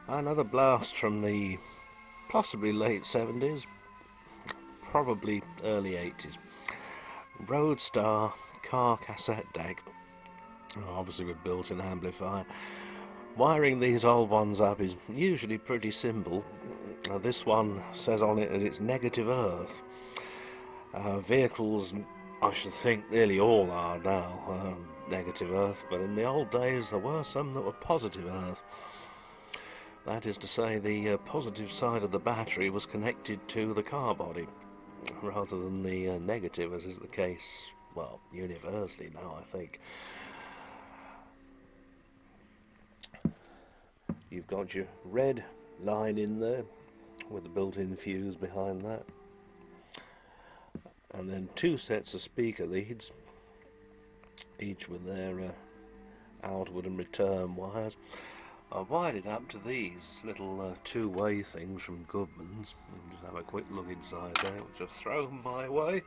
Another blast from the possibly late 70s, probably early 80s. Roadstar car cassette deck, obviously with built-in amplifier. Wiring these old ones up is usually pretty simple. This one says on it that it's negative earth. Vehicles, I should think nearly all are now negative earth, but in the old days there were some that were positive earth. That is to say, the positive side of the battery was connected to the car body, rather than the negative, as is the case, well, universally now, I think. You've got your red line in there, with the built-in fuse behind that. And then two sets of speaker leads, each with their outward and return wires. I've wired it up to these little two-way things from Goodman's. Just have a quick look inside there, which I've thrown my way.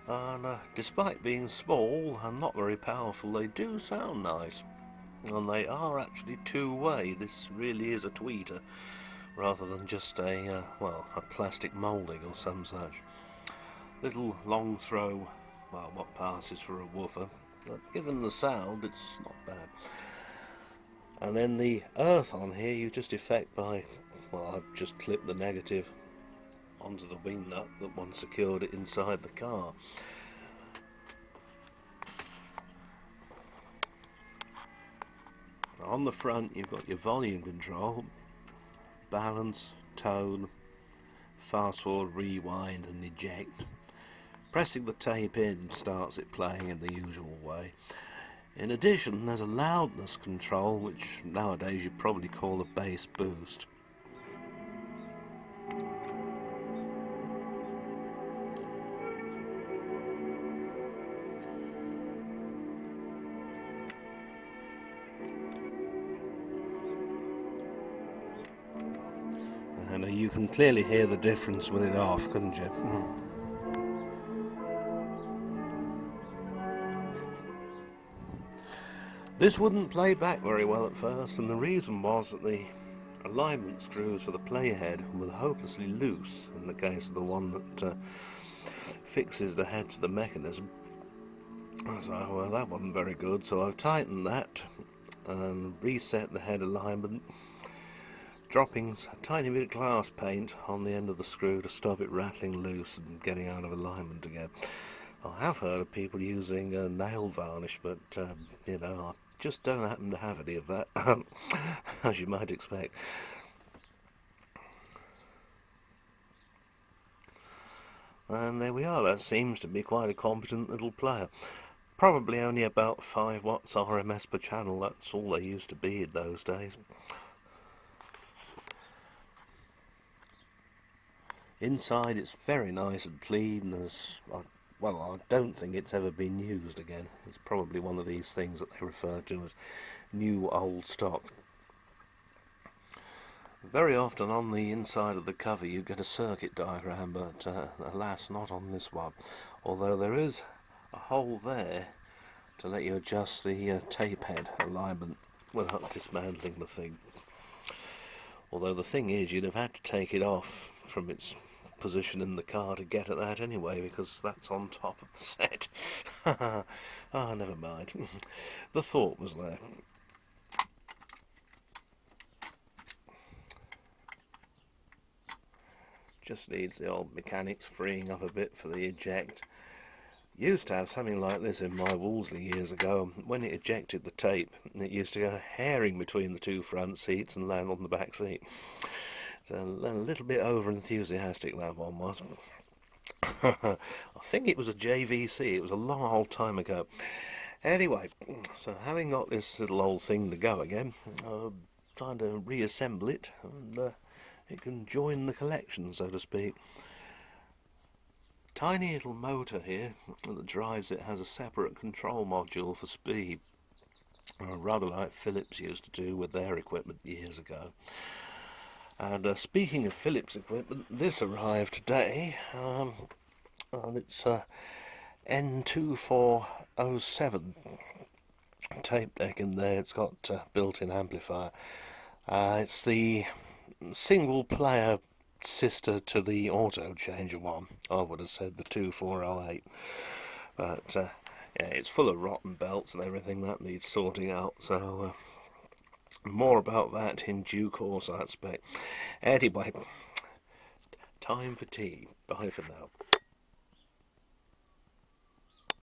And despite being small and not very powerful, they do sound nice. And they are actually two-way. This really is a tweeter, rather than just a plastic moulding or some such. Little long throw, well, what passes for a woofer, but given the sound, it's not bad. And then the earth on here you just effect by, well, I've just clipped the negative onto the wing nut that once secured it inside the car. On the front you've got your volume control, balance, tone, fast forward, rewind and eject. Pressing the tape in starts it playing in the usual way. In addition, there's a loudness control, which nowadays you'd probably call a bass boost. And you can clearly hear the difference with it off, couldn't you? This wouldn't play back very well at first, and the reason was that the alignment screws for the playhead were hopelessly loose in the case of the one that fixes the head to the mechanism. So well, that wasn't very good, so I've tightened that and reset the head alignment, dropping a tiny bit of glass paint on the end of the screw to stop it rattling loose and getting out of alignment again. I have heard of people using nail varnish, but you know, I just don't happen to have any of that, as you might expect. And there we are. That seems to be quite a competent little player. Probably only about 5 watts RMS per channel. That's all they used to be in those days. Inside it's very nice and clean. Well, I don't think it's ever been used again. It's probably one of these things that they refer to as new old stock. Very often on the inside of the cover you get a circuit diagram, but alas, not on this one. Although there is a hole there to let you adjust the tape head alignment without dismantling the thing. Although the thing is, you'd have had to take it off from its position in the car to get at that anyway, because that's on top of the set. Ah, never mind. The thought was there. Just needs the old mechanics freeing up a bit for the eject. Used to have something like this in my Wolseley years ago. When it ejected the tape, it used to go herring between the two front seats and land on the back seat. So a little bit over enthusiastic that one was. I think it was a JVC. It was a long old time ago. Anyway, so having got this little old thing to go again, trying to reassemble it, and it can join the collection, so to speak. Tiny little motor here that drives it has a separate control module for speed, rather like Philips used to do with their equipment years ago. And speaking of Philips equipment, this arrived today, and it's N2407 tape deck in there. It's got built-in amplifier, It's the single player sister to the auto changer one. I would have said the 2408, but yeah, it's full of rotten belts and everything that needs sorting out. So more about that in due course, I expect. Anyway, time for tea. Bye for now.